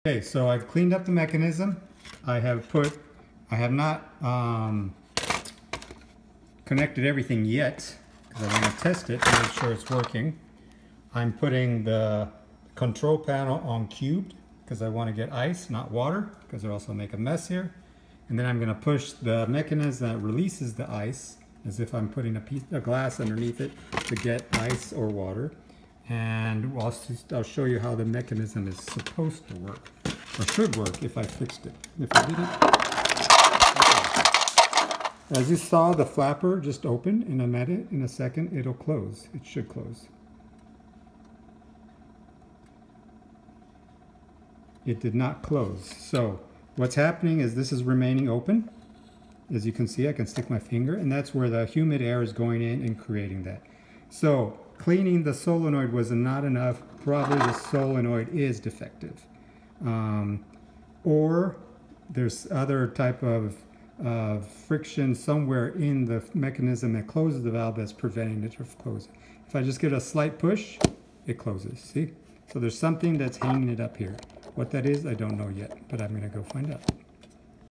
Okay, so I've cleaned up the mechanism. I have not connected everything yet because I want to test it to make sure it's working. I'm putting the control panel on cubed because I want to get ice, not water, because it'll also make a mess here. And then I'm going to push the mechanism that releases the ice as if I'm putting a piece of glass underneath it to get ice or water. And I'll show you how the mechanism is supposed to work, or should work if I fixed it. If I did it. Okay. As you saw, the flapper just opened. In a second, it'll close. It should close. It did not close. So what's happening is this is remaining open. As you can see, I can stick my finger, and that's where the humid air is going in and creating that. So cleaning the solenoid was not enough. Probably the solenoid is defective. Or there's other type of friction somewhere in the mechanism that closes the valve that's preventing it from closing. If I just give it a slight push, it closes. See? So there's something that's hanging it up here. What that is, I don't know yet, but I'm going to go find out.